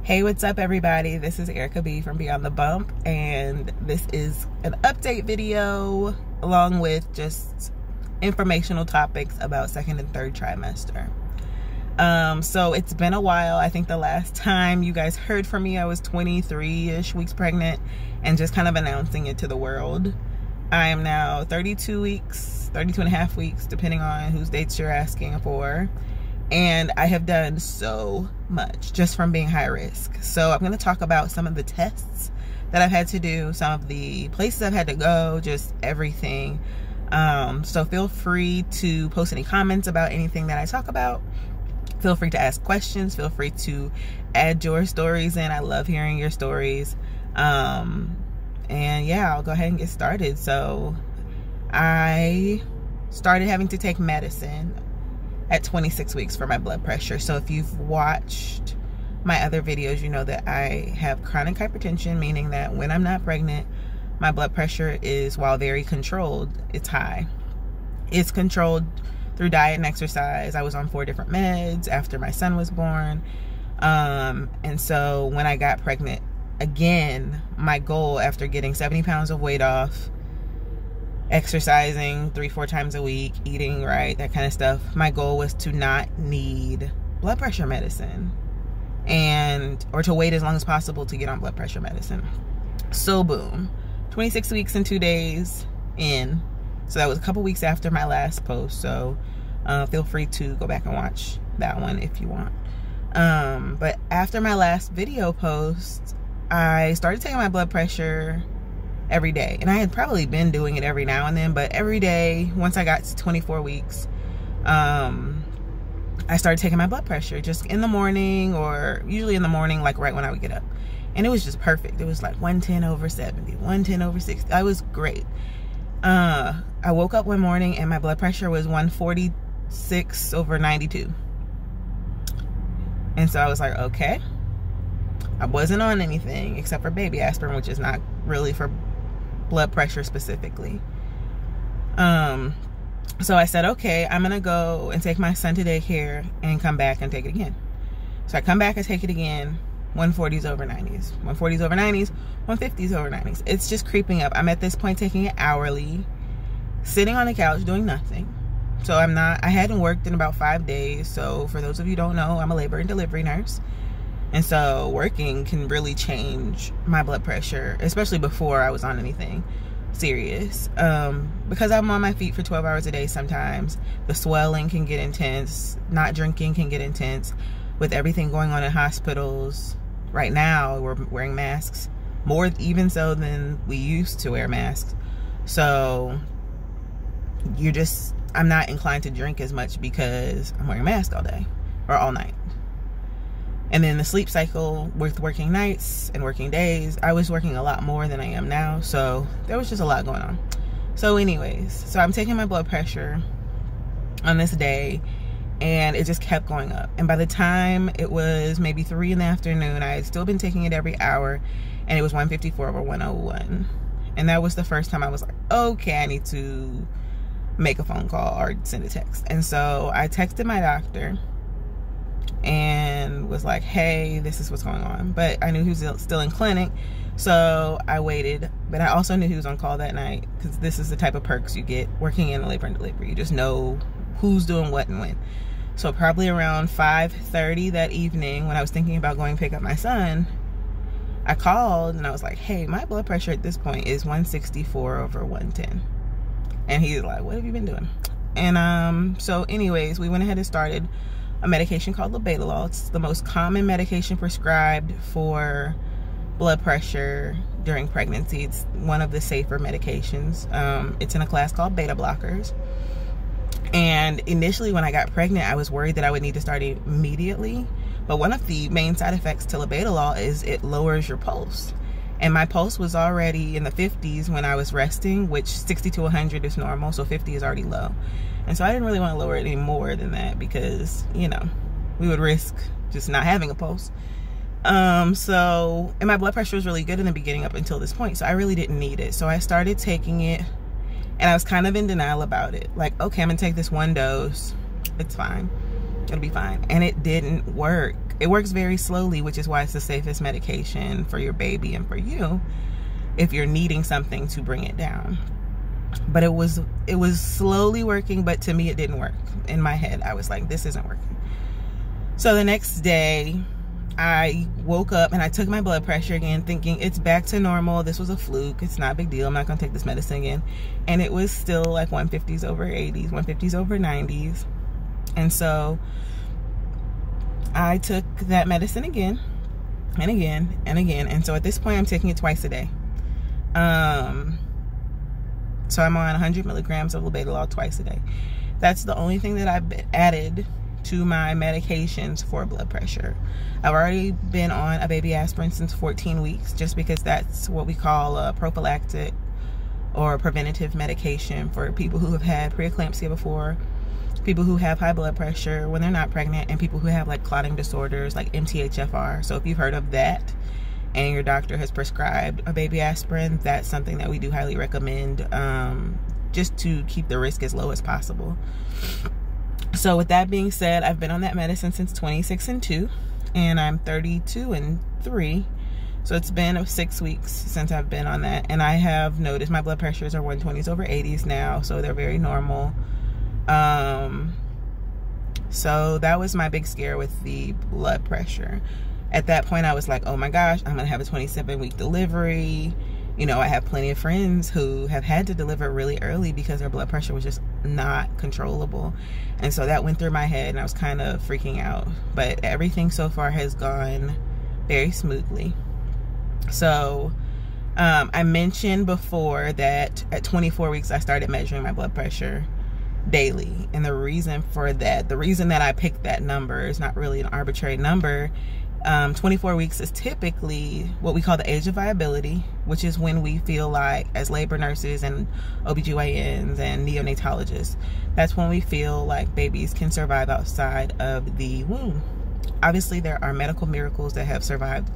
Hey, what's up everybody? This is Erica B from Beyond the Bump, and this is an update video along with just informational topics about second and third trimester. So it's been a while. I think the last time you guys heard from me, I was 23-ish weeks pregnant and just kind of announcing it to the world. I am now 32 weeks, 32 and a half weeks, depending on whose dates you're asking for. And I have done so much just from being high risk. So I'm going to talk about some of the tests that I've had to do, some of the places I've had to go, just everything. So feel free to post any comments about anything that I talk about. Feel free to ask questions. Feel free to add your stories in. I love hearing your stories. And yeah, I'll go ahead and get started. So I started having to take medicine at 26 weeks for my blood pressure. So if you've watched my other videos, you know that I have chronic hypertension, meaning that when I'm not pregnant, my blood pressure is, while very controlled, it's high. It's controlled through diet and exercise. I was on 4 different meds after my son was born. And so when I got pregnant again, my goal after getting 70 pounds of weight off, exercising 3-4 times a week, eating right, that kind of stuff, my goal was to not need blood pressure medicine or to wait as long as possible to get on blood pressure medicine. So boom, 26 weeks and 2 days in. So that was a couple weeks after my last post. So feel free to go back and watch that one if you want. But after my last video post, I started taking my blood pressure every day. And I had probably been doing it every now and then, but every day, once I got to 24 weeks, I started taking my blood pressure just in the morning, or usually in the morning, like right when I would get up. And it was just perfect. It was like 110/70, 110/60. I was great. I woke up one morning and my blood pressure was 146/92. And so I was like, okay. I wasn't on anything except for baby aspirin, which is not really for blood pressure specifically. So I said, okay, I'm gonna go and take my son to daycare and come back and take it again. So I come back and take it again. 140s/90s, 140s/90s, 150s/90s. It's just creeping up. I'm at this point taking it hourly, sitting on the couch doing nothing. So I hadn't worked in about 5 days. So for those of you who don't know, I'm a labor and delivery nurse. And so working can really change my blood pressure, especially before I was on anything serious. Because I'm on my feet for 12 hours a day sometimes, the swelling can get intense. Not drinking can get intense. With everything going on in hospitals right now, we're wearing masks, more even so than we used to wear masks. So I'm not inclined to drink as much because I'm wearing a mask all day or all night. And then the sleep cycle with working nights and working days, I was working a lot more than I am now. So there was just a lot going on. So anyways, so I'm taking my blood pressure on this day and it just kept going up. And by the time it was maybe 3 in the afternoon, I had still been taking it every hour and it was 154/101. And that was the first time I was like, okay, I need to make a phone call or send a text. And so I texted my doctor and was like, hey, this is what's going on. But I knew he was still in clinic, so I waited. But I also knew he was on call that night, because this is the type of perks you get working in labor and delivery. You just know who's doing what and when. So probably around 5:30 that evening, when I was thinking about going pick up my son, I called and I was like, hey, my blood pressure at this point is 164/110. And he's like, what have you been doing? And so anyways, we went ahead and started a medication called labetalol. It's the most common medication prescribed for blood pressure during pregnancy. It's one of the safer medications. It's in a class called beta blockers. And initially when I got pregnant, I was worried that I would need to start immediately. But one of the main side effects to labetalol is it lowers your pulse. And my pulse was already in the 50s when I was resting, which 60 to 100 is normal, so 50 is already low. And so I didn't really want to lower it any more than that because, you know, we would risk just not having a pulse. And my blood pressure was really good in the beginning up until this point, so I really didn't need it. So I started taking it, and I was kind of in denial about it. Like, okay, I'm gonna take this one dose. It's fine. It'll be fine. And it didn't work. It works very slowly, which is why it's the safest medication for your baby and for you if you're needing something to bring it down. But it was slowly working, but to me it didn't work. In my head, I was like, this isn't working. So the next day, I woke up and I took my blood pressure again, thinking it's back to normal. This was a fluke. It's not a big deal. I'm not going to take this medicine again. And it was still like 150s over 80s, 150s over 90s. And so I took that medicine again and again and again. And so at this point, I'm taking it twice a day. So I'm on 100 milligrams of labetalol twice a day. That's the only thing that I've added to my medications for blood pressure. I've already been on a baby aspirin since 14 weeks, just because that's what we call a prophylactic or preventative medication for people who have had preeclampsia before, people who have high blood pressure when they're not pregnant, and people who have like clotting disorders like MTHFR. So if you've heard of that and your doctor has prescribed a baby aspirin, that's something that we do highly recommend, just to keep the risk as low as possible. So with that being said, I've been on that medicine since 26/2, and I'm 32/3. So it's been 6 weeks since I've been on that, and I have noticed my blood pressures are 120s over 80s now, so they're very normal. So that was my big scare with the blood pressure. At that point, I was like, oh my gosh, I'm gonna have a 27-week delivery. You know, I have plenty of friends who have had to deliver really early because their blood pressure was just not controllable. And so that went through my head, and I was kind of freaking out. But everything so far has gone very smoothly. So I mentioned before that at 24 weeks, I started measuring my blood pressure daily. And the reason for that, the reason that I picked that number is not really an arbitrary number. 24 weeks is typically what we call the age of viability, which is when we feel like, as labor nurses and OBGYNs and neonatologists, that's when we feel like babies can survive outside of the womb. Obviously, there are medical miracles that have survived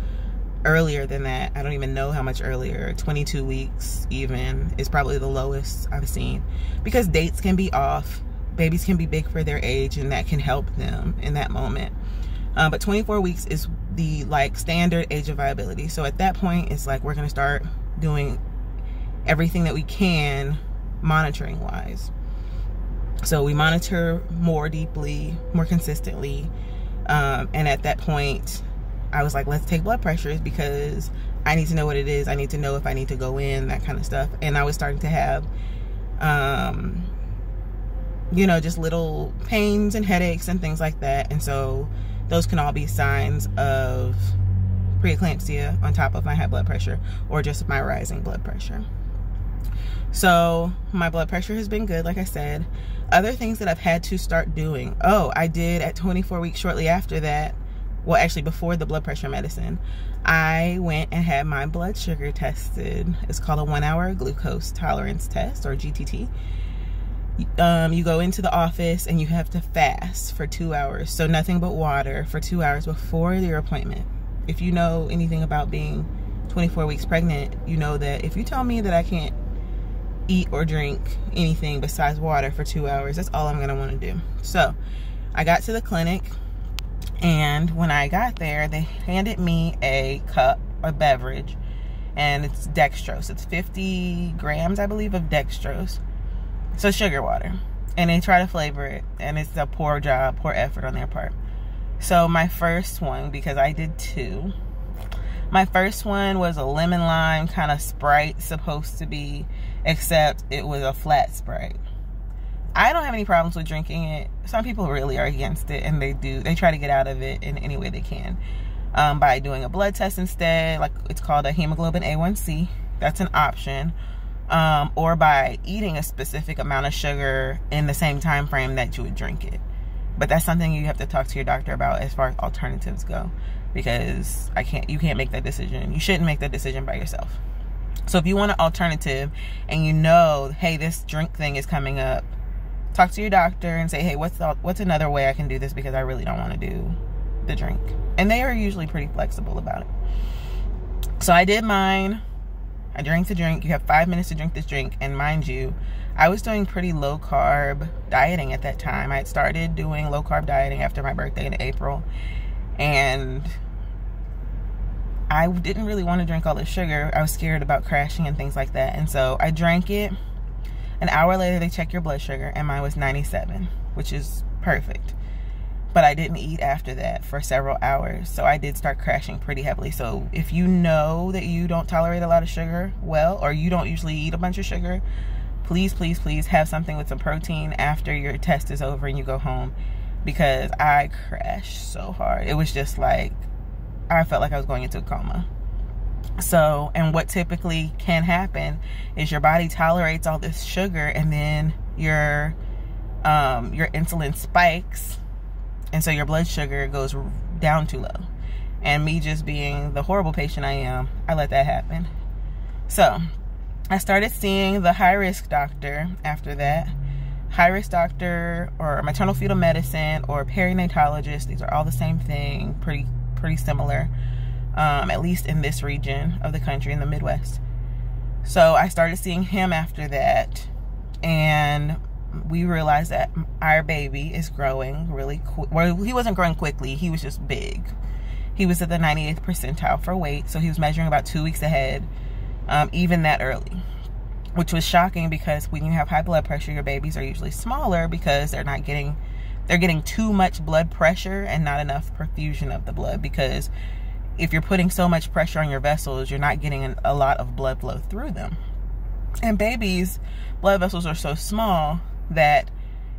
earlier than that. I don't even know how much earlier. 22 weeks even is probably the lowest I've seen, because dates can be off. Babies can be big for their age, and that can help them in that moment. But 24 weeks is the like standard age of viability. So at that point, it's like we're going to start doing everything that we can monitoring wise. So we monitor more deeply, more consistently. And at that point, I was like, let's take blood pressures, because I need to know what it is. I need to know if I need to go in, that kind of stuff. And I was starting to have, you know, just little pains and headaches and things like that. And so those can all be signs of preeclampsia on top of my high blood pressure, or just my rising blood pressure. So my blood pressure has been good, like I said. Other things that I've had to start doing. Oh, I did at 24 weeks, shortly after that, well, actually before the blood pressure medicine, I went and had my blood sugar tested. It's called a 1-hour glucose tolerance test, or GTT. You go into the office and you have to fast for 2 hours. So nothing but water for 2 hours before your appointment. If you know anything about being 24 weeks pregnant, you know that if you tell me that I can't eat or drink anything besides water for 2 hours, that's all I'm going to want to do. So I got to the clinic, and when I got there, they handed me a cup of beverage, and it's dextrose. It's 50 grams, I believe, of dextrose. So sugar water. And they try to flavor it, and it's a poor job, poor effort on their part. So my first one, because I did 2, my first one was a lemon lime kind of Sprite, supposed to be, except it was a flat Sprite. I don't have any problems with drinking it. Some people really are against it, and they try to get out of it in any way they can, by doing a blood test instead. Like, it's called a hemoglobin A1C. That's an option. Or by eating a specific amount of sugar in the same time frame that you would drink it. But that's something you have to talk to your doctor about as far as alternatives go, because you can't make that decision. You shouldn't make that decision by yourself. So if you want an alternative and you know, hey, this drink thing is coming up, talk to your doctor and say, hey, what's another way I can do this, because I really don't want to do the drink. And they are usually pretty flexible about it. So I did mine. I drank the drink. You have 5 minutes to drink this drink. And mind you, I was doing pretty low carb dieting at that time. I had started doing low carb dieting after my birthday in April. And I didn't really want to drink all the sugar. I was scared about crashing and things like that. And so I drank it. An hour later, they check your blood sugar, and mine was 97, which is perfect. But I didn't eat after that for several hours, so I did start crashing pretty heavily. So if you know that you don't tolerate a lot of sugar well, or you don't usually eat a bunch of sugar, please, please, please have something with some protein after your test is over and you go home, because I crashed so hard. It was just like, I felt like I was going into a coma. So, and what typically can happen is your body tolerates all this sugar, and then your insulin spikes, and so your blood sugar goes down too low. And me just being the horrible patient I am, I let that happen. So I started seeing the high-risk doctor after that. High-risk doctor, or maternal fetal medicine, or perinatologist. These are all the same thing, pretty similar, at least in this region of the country, in the Midwest. So I started seeing him after that, and we realized that our baby is growing really quick. Well, he wasn't growing quickly, he was just big. He was at the 98th percentile for weight, so he was measuring about 2 weeks ahead, even that early, which was shocking, because when you have high blood pressure, your babies are usually smaller because they're getting too much blood pressure and not enough perfusion of the blood. Because if you're putting so much pressure on your vessels, you're not getting a lot of blood flow through them. And babies' blood vessels are so small that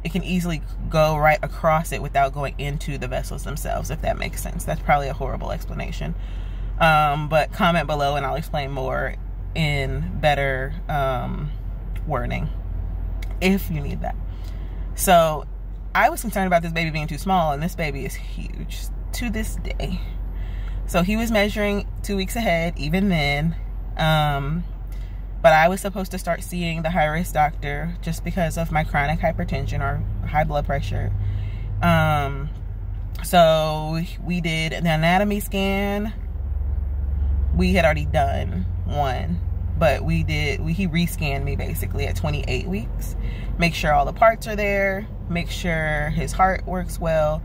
it can easily go right across it without going into the vessels themselves, if that makes sense. That's probably a horrible explanation. But comment below and I'll explain more in better wording if you need that. So I was concerned about this baby being too small, and this baby is huge to this day. So he was measuring 2 weeks ahead even then. But I was supposed to start seeing the high-risk doctor just because of my chronic hypertension or high blood pressure. So we did an anatomy scan. We had already done one, but he re-scanned me basically at 28 weeks. Make sure all the parts are there. Make sure his heart works well.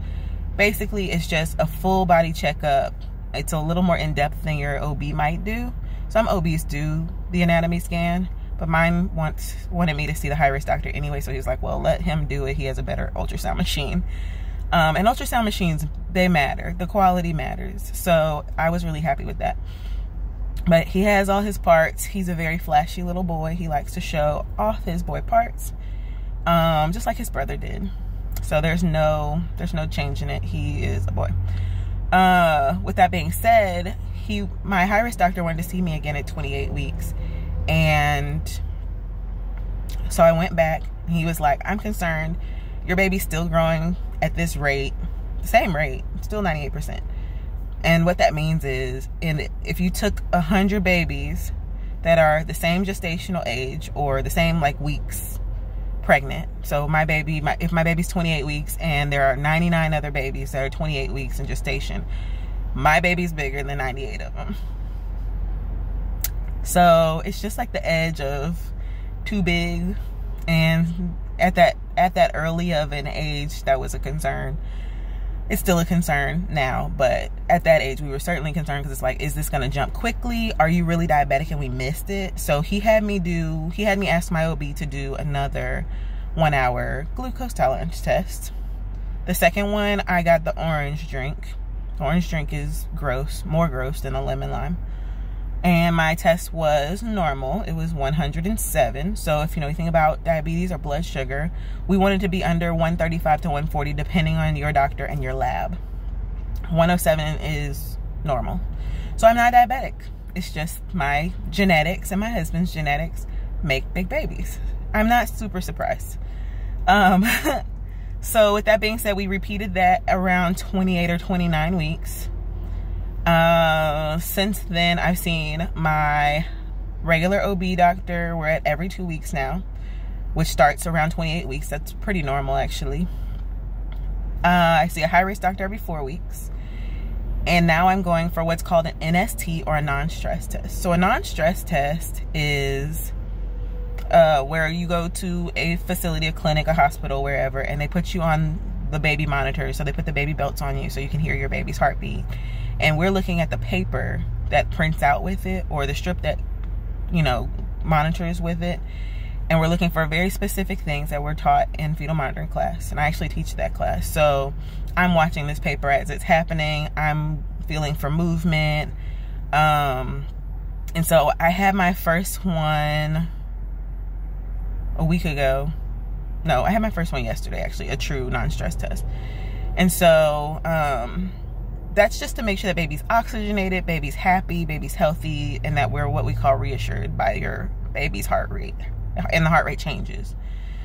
Basically, it's just a full body checkup. It's a little more in-depth than your OB might do. Some OBs do the anatomy scan, but mine wanted me to see the high-risk doctor anyway, so he was like, well, let him do it. He has a better ultrasound machine. And ultrasound machines, they matter. The quality matters. So I was really happy with that. But he has all his parts. He's a very flashy little boy. He likes to show off his boy parts, just like his brother did. So there's no change in it. He is a boy. With that being said, my high-risk doctor wanted to see me again at 28 weeks. And so I went back. He was like, I'm concerned. Your baby's still growing at this rate, the same rate, still 98%. And what that means is, if you took 100 babies that are the same gestational age or the same like weeks pregnant. So if my baby's 28 weeks and there are 99 other babies that are 28 weeks in gestation, my baby's bigger than 98 of them. So it's just like the edge of too big. And at that early of an age, that was a concern. It's still a concern now, but at that age, we were certainly concerned, because it's like, is this going to jump quickly? Are you really diabetic and we missed it? So he had me ask my OB to do another 1-hour glucose tolerance test. The second one, I got the orange drink. The orange drink is gross, more gross than a lemon lime. And my test was normal. It was 107. So if you know anything about diabetes or blood sugar, we wanted to be under 135 to 140, depending on your doctor and your lab. 107 is normal. So I'm not diabetic. It's just my genetics and my husband's genetics make big babies. I'm not super surprised. So with that being said, we repeated that around 28 or 29 weeks. Since then, I've seen my regular OB doctor. We're at every 2 weeks now, which starts around 28 weeks. That's pretty normal, actually. I see a high-risk doctor every 4 weeks. And now I'm going for what's called an NST, or a non-stress test. So a non-stress test is where you go to a facility, a clinic, a hospital, wherever, and they put you on the baby monitors. So they put the baby belts on you so you can hear your baby's heartbeat. And we're looking at the paper that prints out with it, or the strip that, you know, monitors with it. And we're looking for very specific things that we're taught in fetal monitoring class. And I actually teach that class. So I'm watching this paper as it's happening. I'm feeling for movement. And so I had my first one a week ago. No, I had my first one yesterday, actually, a true non-stress test. And so that's just to make sure that baby's oxygenated, baby's happy, baby's healthy, and that we're what we call reassured by your baby's heart rate, and the heart rate changes.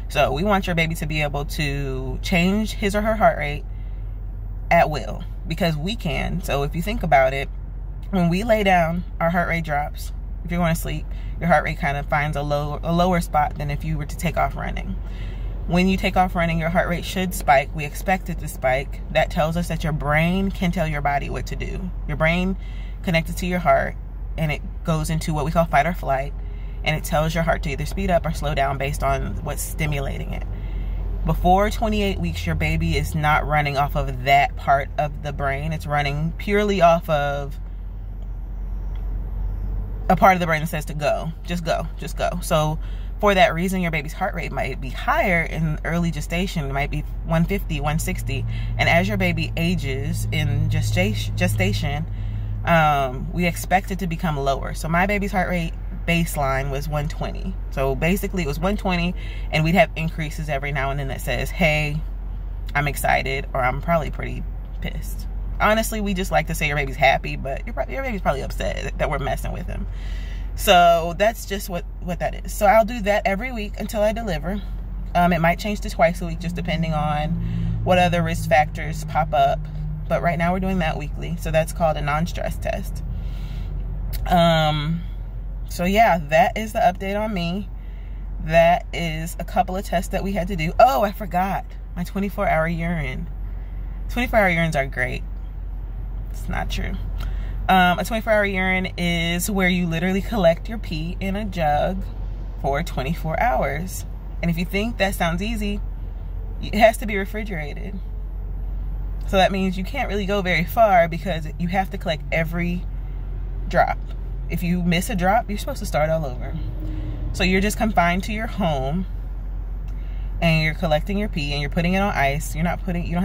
So we want your baby to be able to change his or her heart rate at will, because we can. So if you think about it, when we lay down, our heart rate drops. If you're going to sleep, your heart rate kind of finds a lower spot than if you were to take off running. When you take off running, your heart rate should spike. We expect it to spike. That tells us that your brain can tell your body what to do. Your brain connected to your heart, and it goes into what we call fight or flight, and it tells your heart to either speed up or slow down based on what's stimulating it. Before 28 weeks, your baby is not running off of that part of the brain. It's running purely off of a part of the brain that says to go. Just go, just go. So for that reason, your baby's heart rate might be higher in early gestation. It might be 150, 160. And as your baby ages in gestation, we expect it to become lower. So my baby's heart rate baseline was 120. So basically it was 120, and we'd have increases every now and then that says, hey, I'm excited, or I'm probably pretty pissed. Honestly, we just like to say your baby's happy, but your baby's probably upset that we're messing with him. So that's just what that is. So I'll do that every week until I deliver. It might change to twice a week, just depending on what other risk factors pop up. But right now we're doing that weekly. So that's called a non-stress test. So yeah, that is the update on me. That is a couple of tests that we had to do. Oh, I forgot my 24-hour urine. 24-hour urines are great. It's not true. A 24-hour urine is where you literally collect your pee in a jug for 24 hours. And if you think that sounds easy, it has to be refrigerated. So that means you can't really go very far, because you have to collect every drop. If you miss a drop, you're supposed to start all over. So you're just confined to your home, and you're collecting your pee, and you're putting it on ice. You don't have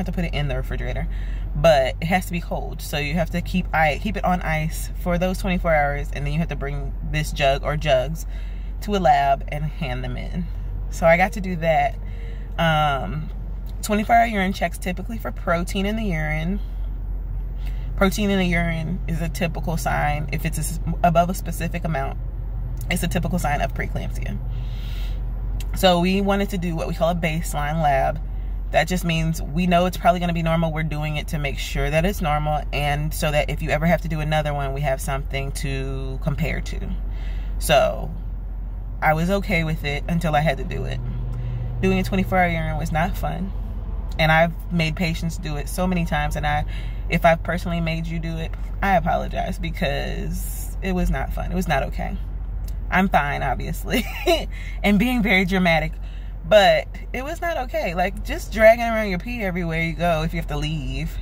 to put it in the refrigerator, but it has to be cold. So you have to keep it on ice for those 24 hours, and then you have to bring this jug or jugs to a lab and hand them in. So I got to do that. 24-hour urine checks typically for protein in the urine. Protein in the urine is a typical sign. If it's above a specific amount, it's a typical sign of preeclampsia. So we wanted to do what we call a baseline lab. That just means we know it's probably going to be normal. We're doing it to make sure that it's normal, and so that if you ever have to do another one, we have something to compare to. So I was okay with it until I had to do it. Doing a 24-hour urine was not fun. And I've made patients do it so many times, and if I've personally made you do it, I apologize, because it was not fun. It was not okay. I'm fine, obviously, and being very dramatic, but it was not okay. Like, just dragging around your pee everywhere you go if you have to leave,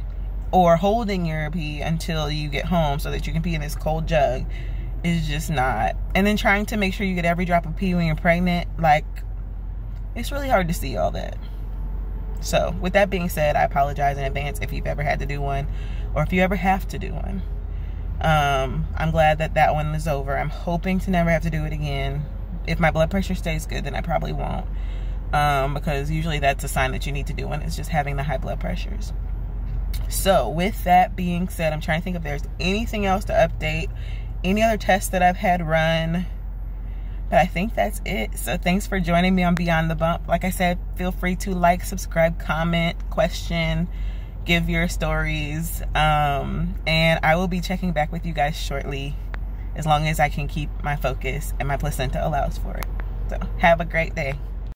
or holding your pee until you get home so that you can pee in this cold jug, is just not. And then trying to make sure you get every drop of pee when you're pregnant, like, it's really hard to see all that. So with that being said, I apologize in advance if you've ever had to do one, or if you ever have to do one. I'm glad that one is over. I'm hoping to never have to do it again. If my blood pressure stays good, then I probably won't, because usually that's a sign that you need to do one. It's just having the high blood pressures. So with that being said, I'm trying to think if there's anything else to update, any other tests that I've had run. But I think that's it. So thanks for joining me on Beyond the Bump. Like I said, feel free to like, subscribe, comment, question, give your stories. And I will be checking back with you guys shortly, as long as I can keep my focus and my placenta allows for it. So have a great day.